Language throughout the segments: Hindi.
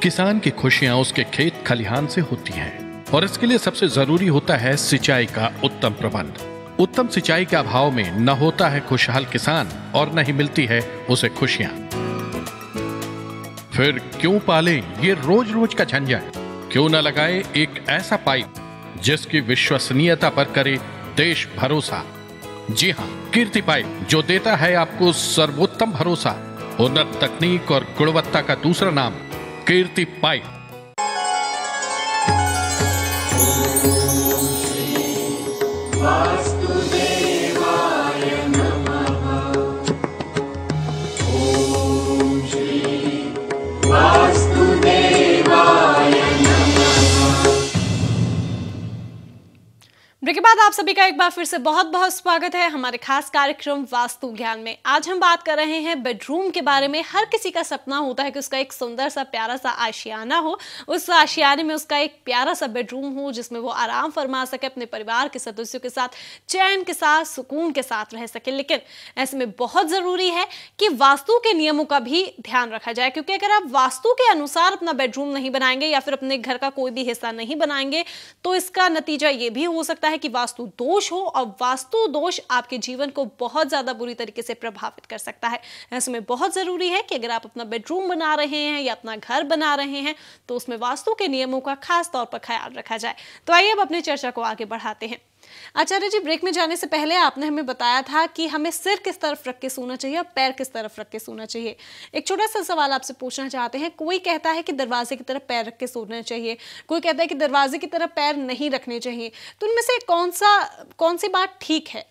किसान की खुशियां उसके खेत खलिहान से होती हैं और इसके लिए सबसे जरूरी होता है सिंचाई का उत्तम प्रबंध। उत्तम सिंचाई के अभाव में न होता है खुशहाल किसान और न ही मिलती है उसे खुशियां। फिर क्यों पाले ये रोज रोज का झंझट? क्यों न लगाए एक ऐसा पाइप जिसकी विश्वसनीयता पर करे देश भरोसा। जी हां, कीर्ति पाइप, जो देता है आपको सर्वोत्तम भरोसा। उन्नत तकनीक और गुणवत्ता का दूसरा नाम कीर्ति पाइप। ब्रेक के बाद आप सभी का एक बार फिर से बहुत बहुत स्वागत है हमारे खास कार्यक्रम वास्तु ज्ञान में। आज हम बात कर रहे हैं बेडरूम के बारे में। हर किसी का सपना होता है कि उसका एक सुंदर सा प्यारा सा आशियाना हो, उस आशियाने में उसका एक प्यारा सा बेडरूम हो जिसमें वो आराम फरमा सके, अपने परिवार के सदस्यों के साथ चैन के साथ सुकून के साथ रह सके। लेकिन ऐसे में बहुत जरूरी है कि वास्तु के नियमों का भी ध्यान रखा जाए, क्योंकि अगर आप वास्तु के अनुसार अपना बेडरूम नहीं बनाएंगे या फिर अपने घर का कोई भी हिस्सा नहीं बनाएंगे तो इसका नतीजा ये भी हो सकता है कि वास्तु दोष हो, और वास्तु दोष आपके जीवन को बहुत ज्यादा बुरी तरीके से प्रभावित कर सकता है। ऐसे में बहुत जरूरी है कि अगर आप अपना बेडरूम बना रहे हैं या अपना घर बना रहे हैं तो उसमें वास्तु के नियमों का खास तौर पर ख्याल रखा जाए। तो आइए अब अपनी चर्चा को आगे बढ़ाते हैं। आचार्य जी, ब्रेक में जाने से पहले आपने हमें बताया था कि हमें सिर किस तरफ रख के सोना चाहिए और पैर किस तरफ रख के सोना चाहिए। एक छोटा सा सवाल आपसे पूछना चाहते हैं। कोई कहता है कि दरवाजे की तरफ पैर रख के सोना चाहिए, कोई कहता है कि दरवाजे की तरफ पैर नहीं रखने चाहिए, तो इनमें से कौन सी बात ठीक है?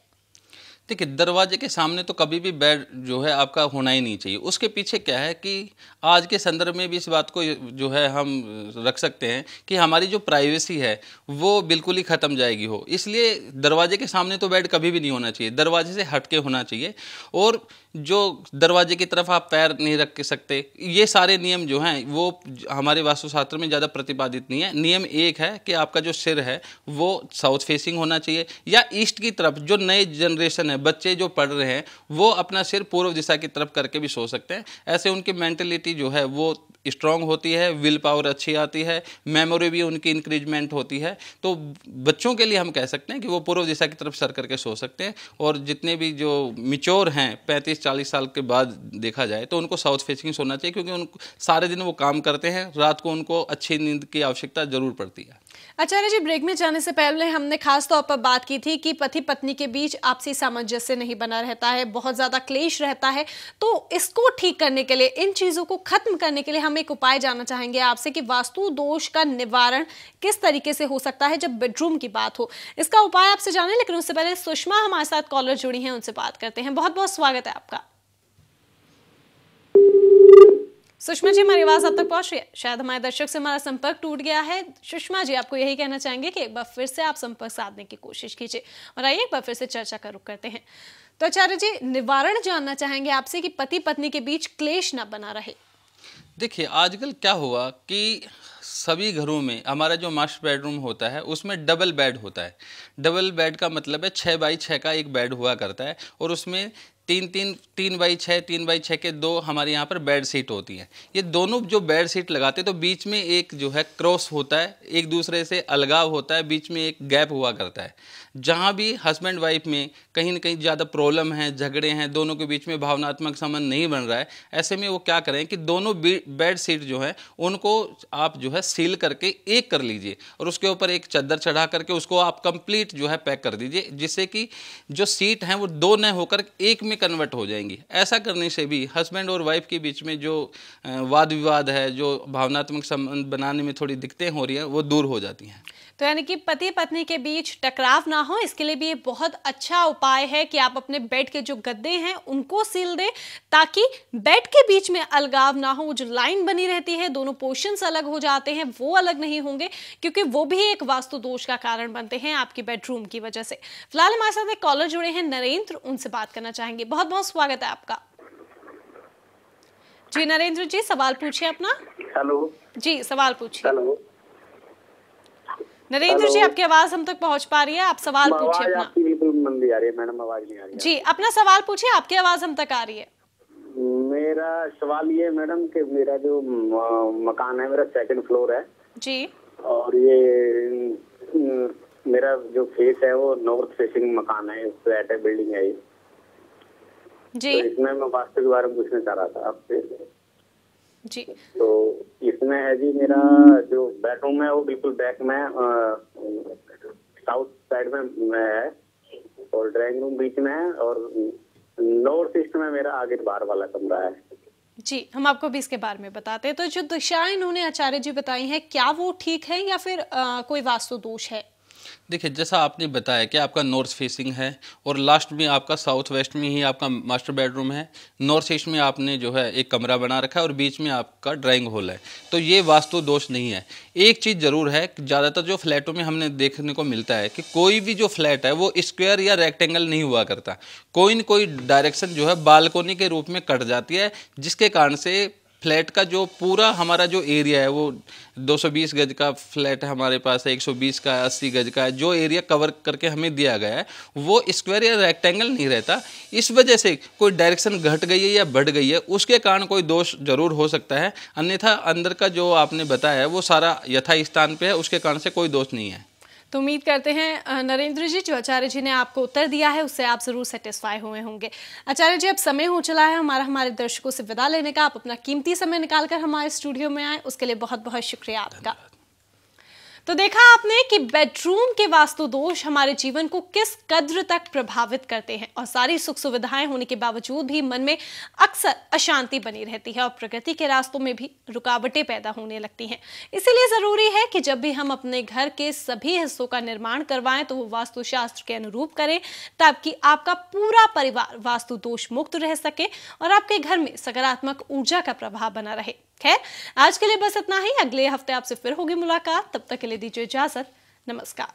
देखिए, दरवाजे के सामने तो कभी भी बेड जो है आपका होना ही नहीं चाहिए। उसके पीछे क्या है कि आज के संदर्भ में भी इस बात को जो है हम रख सकते हैं कि हमारी जो प्राइवेसी है वो बिल्कुल ही ख़त्म जाएगी हो। इसलिए दरवाजे के सामने तो बेड कभी भी नहीं होना चाहिए, दरवाजे से हट के होना चाहिए। और जो दरवाजे की तरफ आप पैर नहीं रख के सकते, ये सारे नियम जो हैं वो हमारे वास्तुशास्त्र में ज़्यादा प्रतिपादित नहीं है। नियम एक है कि आपका जो सिर है वो साउथ फेसिंग होना चाहिए या ईस्ट की तरफ। जो नए जनरेशन है, बच्चे जो पढ़ रहे हैं, वो अपना सिर पूर्व दिशा की तरफ करके भी सो सकते हैं। ऐसे उनकी मेंटलिटी जो है वो स्ट्रांग होती है, विल पावर अच्छी आती है, मेमोरी भी उनकी इंक्रीजमेंट होती है। तो बच्चों के लिए हम कह सकते हैं कि वो पूर्व दिशा की तरफ सर करके सो सकते हैं। और जितने भी जो मिच्योर हैं 35-40 साल के बाद देखा जाए तो उनको साउथ फेसिंग सोना चाहिए, क्योंकि उनको सारे दिन वो काम करते हैं, रात को उनको अच्छी नींद की आवश्यकता जरूर पड़ती है। आचार्य जी, ब्रेक में जाने से पहले हमने खास तौर पर बात की थी कि पति पत्नी के बीच आपसी सामंजस्य नहीं बना रहता है, बहुत ज्यादा क्लेश रहता है। तो इसको ठीक करने के लिए, इन चीजों को खत्म करने के लिए हम एक उपाय जानना चाहेंगे आपसे कि वास्तु दोष का निवारण किस तरीके से हो सकता है जब बेडरूम की बात हो। इसका उपाय आपसे जाने, लेकिन उससे पहले सुषमा हमारे साथ कॉलर जुड़ी हैं, उनसे बात करते हैं। बहुत बहुत स्वागत है आपका। सुषमा जी, हमारी आवाज अब तक पहुंच रही है? शायद हमारे दर्शक से हमारा संपर्क टूट गया है। सुषमा जी, आपको यही कहना चाहेंगे कि एक बार फिर से आप संपर्क साधने की कोशिश कीजिए। और आइए एक बार फिर से चर्चा का रुख करते हैं। तो आचार्य जी, निवारण जानना चाहेंगे आपसे कि पति पत्नी के बीच क्लेश ना बना रहे। देखिए, आजकल क्या हुआ कि सभी घरों में हमारा जो मास्टर बेडरूम होता है उसमें डबल बेड होता है। डबल बेड का मतलब है 6x6 का एक बेड हुआ करता है, और उसमें 3x6 3x6 के दो हमारे यहाँ पर बेड सीट होती हैं। ये दोनों जो बेड सीट लगाते हैं तो बीच में एक जो है क्रॉस होता है, एक दूसरे से अलगाव होता है, बीच में एक गैप हुआ करता है। जहाँ भी हस्बैंड वाइफ में कहीं ना कहीं ज़्यादा प्रॉब्लम है, झगड़े हैं, दोनों के बीच में भावनात्मक संबंध नहीं बन रहा है, ऐसे में वो क्या करें कि दोनों बेड सीट जो है उनको आप जो है सील करके एक कर लीजिए, और उसके ऊपर एक चादर चढ़ा करके उसको आप कंप्लीट जो है पैक कर दीजिए, जिससे कि जो सीट हैं वो दो न होकर एक में कन्वर्ट हो जाएंगी। ऐसा करने से भी हस्बैंड और वाइफ के बीच में जो वाद विवाद है, जो भावनात्मक संबंध बनाने में थोड़ी दिक्कतें हो रही हैं, वो दूर हो जाती हैं। तो यानी कि पति पत्नी के बीच टकराव ना हो, इसके लिए भी ये बहुत अच्छा उपाय है कि आप अपने बेड के जो गद्दे हैं उनको सील दें, ताकि बेड के बीच में अलगाव ना हो। वो जो लाइन बनी रहती है, दोनों पोर्शंस अलग हो जाते हैं, वो अलग नहीं होंगे, क्योंकि वो भी एक वास्तु दोष का कारण बनते हैं आपकी बेडरूम की वजह से। फिलहाल हमारे साथ एक कॉलर जुड़े हैं, नरेंद्र, उनसे बात करना चाहेंगे। बहुत बहुत स्वागत है आपका। जी नरेंद्र जी, सवाल पूछिए अपना। हेलो जी, सवाल पूछिए। हेलो नरेंद्र जी, आपकी आवाज हम तक पहुंच पा रही है, आप सवाल पूछिए अपना। आपकी बिल्कुल मंदी आ रही है मैडम, आवाज नहीं आ रही है। जी, अपना सवाल पूछिए, आपकी आवाज हम तक आ रही है। मेरा सवाल ये मैडम कि मेरा जो मकान है मेरा 2nd फ्लोर है जी। और ये मेरा जो फेस है वो नॉर्थ फेसिंग मकान है, फ्लैट है, बिल्डिंग है ये जी। तो इसमें मैं वास्तु के बारे में पूछना चाह रहा था आपसे जी। तो इसमें है जी मेरा जो बेडरूम है वो बिल्कुल बैक में साउथ साइड में है और ड्राइंग रूम बीच में है और नॉर्थ ईस्ट में मेरा आगे बाहर वाला कमरा है। जी, हम आपको भी इसके बारे में बताते हैं। तो जो दिशाएं इन्होंने आचार्य जी बताई हैं, क्या वो ठीक है या फिर कोई वास्तु दोष है? देखिए, जैसा आपने बताया कि आपका नॉर्थ फेसिंग है और लास्ट में आपका साउथ वेस्ट में ही आपका मास्टर बेडरूम है, नॉर्थ ईस्ट में आपने जो है एक कमरा बना रखा है और बीच में आपका ड्राइंग हॉल है, तो ये वास्तु दोष नहीं है। एक चीज़ ज़रूर है कि ज़्यादातर जो फ्लैटों में हमने देखने को मिलता है कि कोई भी जो फ्लैट है वो स्क्वायर या रेक्टेंगल नहीं हुआ करता, कोई न कोई डायरेक्शन जो है बालकोनी के रूप में कट जाती है, जिसके कारण से फ्लैट का जो पूरा हमारा जो एरिया है वो 220 गज का फ्लैट हमारे पास है, 120 का है, 80 गज का है, जो एरिया कवर करके हमें दिया गया है वो स्क्वायर या रेक्टेंगल नहीं रहता। इस वजह से कोई डायरेक्शन घट गई है या बढ़ गई है, उसके कारण कोई दोष जरूर हो सकता है, अन्यथा अंदर का जो आपने बताया है वो सारा यथा स्थान पे है, उसके कारण से कोई दोष नहीं है। तो उम्मीद करते हैं नरेंद्र जी, जो आचार्य जी ने आपको उत्तर दिया है उससे आप जरूर सेटिस्फाई हुए होंगे। आचार्य जी, अब समय हो चला है हमारे दर्शकों से विदा लेने का। आप अपना कीमती समय निकालकर हमारे स्टूडियो में आए, उसके लिए बहुत बहुत शुक्रिया आपका। तो देखा आपने कि बेडरूम के वास्तु दोष हमारे जीवन को किस कद्र तक प्रभावित करते हैं और सारी सुख सुविधाएं होने के बावजूद भी मन में अक्सर अशांति बनी रहती है और प्रगति के रास्तों में भी रुकावटें पैदा होने लगती हैं। इसीलिए जरूरी है कि जब भी हम अपने घर के सभी हिस्सों का निर्माण करवाएं तो वो वास्तुशास्त्र के अनुरूप करें, ताकि आपका पूरा परिवार वास्तु दोष मुक्त रह सके और आपके घर में सकारात्मक ऊर्जा का प्रभाव बना रहे। खैर, आज के लिए बस इतना ही। अगले हफ्ते आपसे फिर होगी मुलाकात, तब तक के लिए दीजिए इजाजत। नमस्कार।